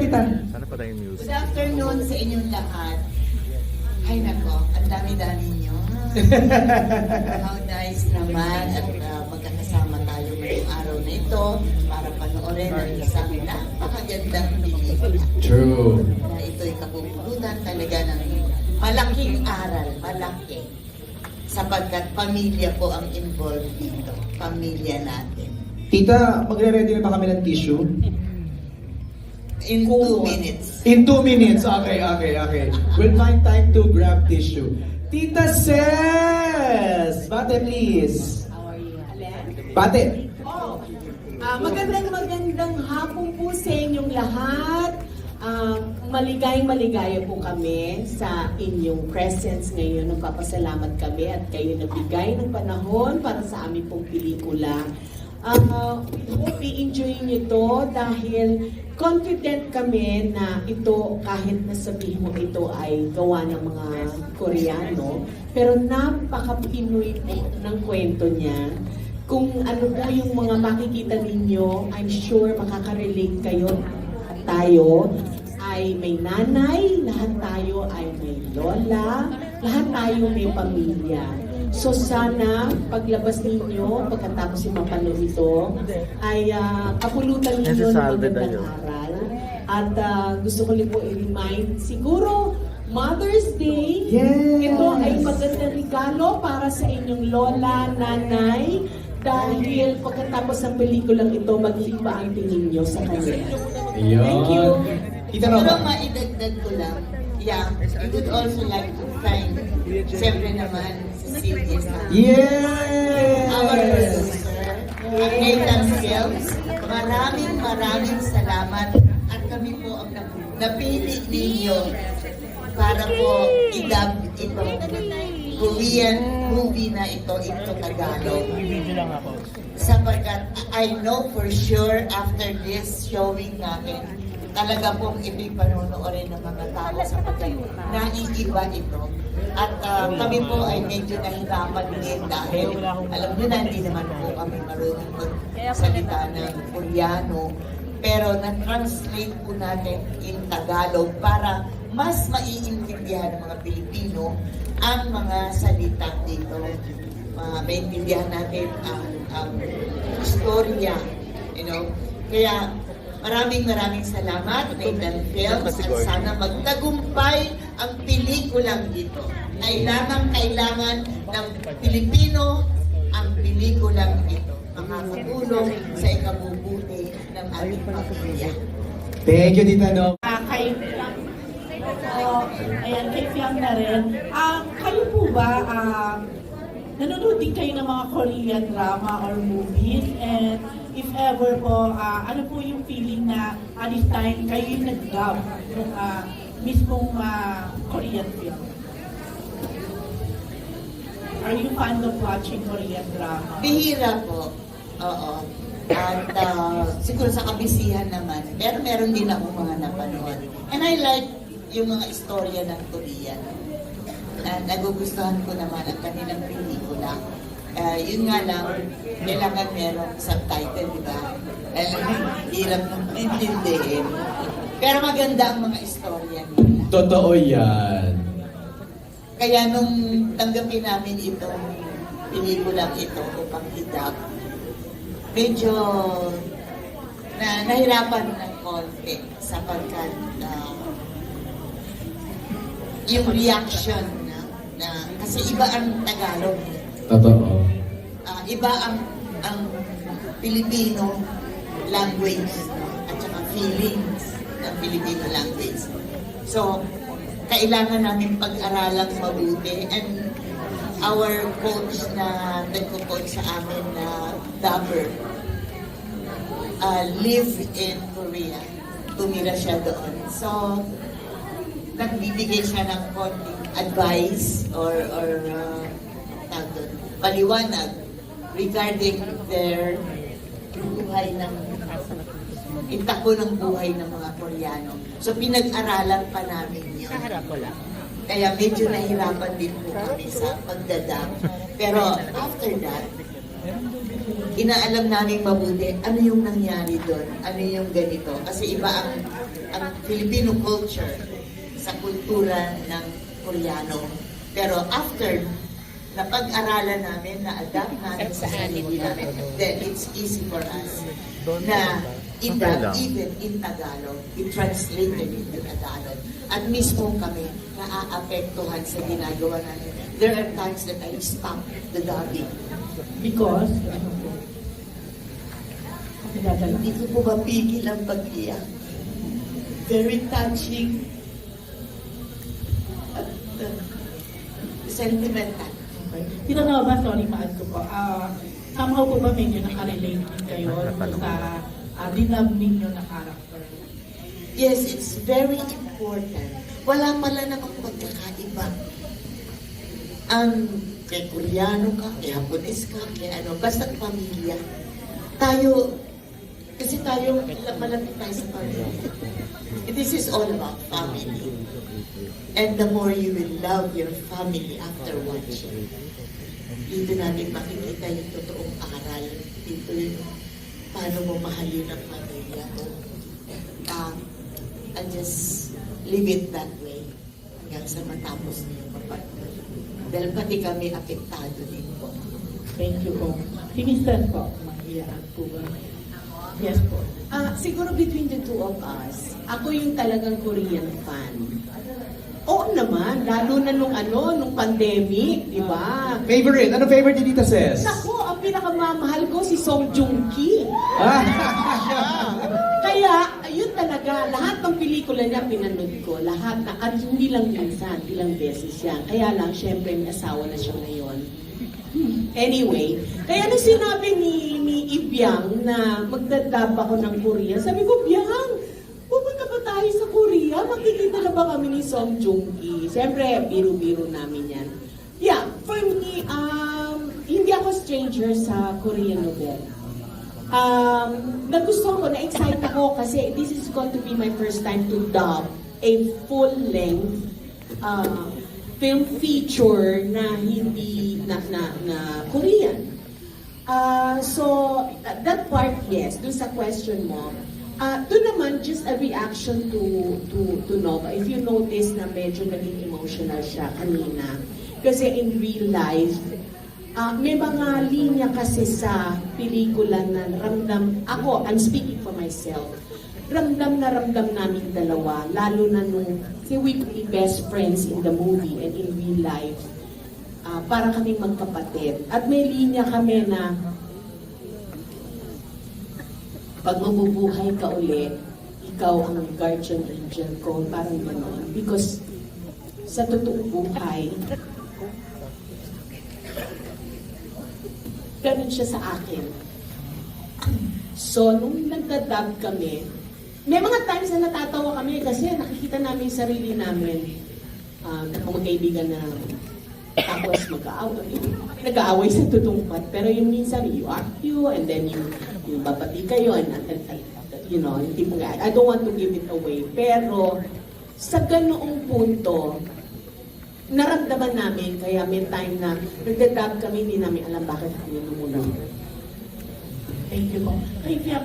Sana pa tayong news. Good afternoon sa inyong lahat. Ay nako, ang dami-dami nyo. How nice naman at magkakasama tayo ngayong araw na ito para panoorin ang isang napakagandang pelikula. True. Na ito'y kapupulutan talaga ng malaking aral, malaki. Sapagkat pamilya po ang involved dito. Pamilya natin. Tita, magre-ready na ba kami ng tissue? In 2 minutes. In 2 minutes. Okay. We'll find time to grab tissue. Tita Ses! Bate, please. How are you? Alen? Bate. Magandang hapon po sa inyong lahat. Maligaya po kami sa inyong presence ngayon. Nagpapasalamat kami at kayo nagbigay ng panahon para sa aming pong pelikula. We hope i-enjoy nyo ito dahil confident kami na ito, kahit na sabihin mo ito ay gawa ng mga Koreano, pero napaka-Pinoy po ng kwento niya. Kung ano po yung mga makikita ninyo, I'm sure makaka-relate kayo at tayo ay may nanay, lahat tayo ay may lola, lahat tayo may pamilya. So sana paglabas ninyo, pagkatapos yung mapanood ito, ay kapulutan ninyo ng magandang aral. At gusto ko rin po i-remind, siguro Mother's Day, Yes! ito ay magandang regalo para sa inyong lola, nanay, dahil pagkatapos ng pelikulang ito, mag-iba ang tingin nyo sa kanya. Thank you. Tita Pero Nova. maidagdag ko lang, I would also like to thank, siyempre naman, si CBS na. Yes! Our producer, Nathan Films. Maraming salamat at kami po ang napili ninyo para po i-dub itong Korean movie na ito into Tagalog. Sapagkat I know for sure after this showing natin, talaga pong ibig panonoorin ng mga tao sapagkat naiiba ito. At kami po ay medyo nahirapan din dahil alam nyo na hindi naman po kami marunong magsalita ng Koreano. Pero na-translate po natin in Tagalog para mas maiintindihan ng mga Pilipino ang mga salita dito. Maintindihan natin ang istorya. Kaya maraming salamat, Nathan Films, at sana magtagumpay ang pelikulang ito. Kailangan ng Pilipino ang pelikulang ito. Makakatulong sa ikabubuti ng ating pamilya. Thank you, Tita Nova. Kay kay Fiam na rin. Kayo po ba, nanonood din kayo ng mga Korean drama or movies? And if ever po, ano po yung feeling na this time kayo yung nag-dub ng mismong Korean film? Are you fond of watching Korean drama? Bihira po. Oo. At siguro sa kabisihan naman. Pero meron din ako mga napanood. And I like yung mga istorya ng Korea. Nagugustuhan ko naman ang kanilang pelikula. Yun nga lang, kailangan merong subtitle, di ba? Hirap nang intindihin. Pero maganda ang mga istorya nila. Totoo yan. Kaya nung tanggapin namin itong pelikulang ito upang i-dub, medyo nahirapan ng konti sapagkat yung reaction na kasi iba ang Tagalog. Totoo. Iba ang Filipino language at saka feelings ng Filipino language. So, kailangan namin pag-aralang mabuti, and our coach na nagko-coach sa amin na dubber live in Korea. Tumira siya doon. So, nagbibigay siya ng konting advice or paliwanag regarding their buhay ng itako ng buhay ng mga Koreano. So, pinag-aralan pa namin yun. Kaya medyo nahirapan din po kami sa pagdadam. Pero after that, inaalam namin mabuti ano yung nangyari doon, ano yung ganito. Kasi iba ang ang Filipino culture sa kultura ng Koreano. Pero after napag-aralan namin, na-adapt namin sa sarili namin, then it's easy for us na i-dub even in Tagalog, i-translate it into Tagalog. At mismo kami naaapektuhan sa ginagawa namin. There are times that I stop the dubbing. Because, pinadala. Hindi ko po mapigil ang pag-iyak. Very touching at sentimental. Tita Nova, sorry, maan ko po. Somehow po ba medyo nakarelate din kayo sa dinab ninyo na character? Yes, it's very important. Wala pala namang pagkakaiba. Kay Koreano ka, kay Japones ka, kay ano, basta pamilya. Tayo, kasi tayo, malapit tayo sa pamilya. This is all about family. And the more you will love your family after watching, dito natin makikita yung totoong aral. Dito yung paano mo mahalin ang pamilya mo. And just leave it that way hanggang sa matapos niyo mapanood. Dahil pati kami apektado din po. Thank you po. Si Mr. po, mag-iaan po ba? Yes po. Siguro between the two of us, ako yung talagang Korean fan. Oo naman, lalo na nung pandemic, di ba? Favorite? Ano favorite ni Tita Ses? Naku, ang pinakamamahal ko si Song Joong Ki. Ah, Kaya, ayun talaga, lahat ng pelikula niya pinanood ko, lahat na, at hindi lang minsan, ilang beses yan. Kaya lang, syempre, may asawa na siya ngayon. Anyway, kaya nung sinabi ni Ibiang na magdadab ako ng Korea, sabi ko, Biang, pupunta ba tayo sa Korea? Makikita na ba kami ni Song Joong Ki? Siyempre, biro-biro namin yan. Yeah, for me, hindi ako stranger sa Korean novel. Nagustuhan ko, na-excite ako kasi this is going to be my first time to dub a full-length film feature na hindi na Korean. So, that part, yes, dun sa question mo, doon naman, just a reaction to Nova. If you notice na medyo naging emotional siya kanina. Kasi in real life, may mga linya kasi sa pelikula na ramdam, ako, I'm speaking for myself, ramdam na ramdam namin dalawa, lalo na nung si we be best friends in the movie and in real life. Para kaming magkapatid. At may linya kami na pag mabubuhay ka ulit, ikaw ang guardian angel ko, parang gano'n. Because sa totoong buhay, ganun siya sa akin. So, nung nagdadab kami, may mga times na natatawa kami kasi nakikita namin yung sarili namin magkaibigan na tapos nag-aaway sa tutungpat. Pero yung minsan, you argue and then yung babati kayo and you know, I don't want to give it away. Pero sa ganoong punto, naramdaman namin, kaya may time na nagdadab kami, hindi namin alam bakit kami lumulong. Thank you po. Thank you.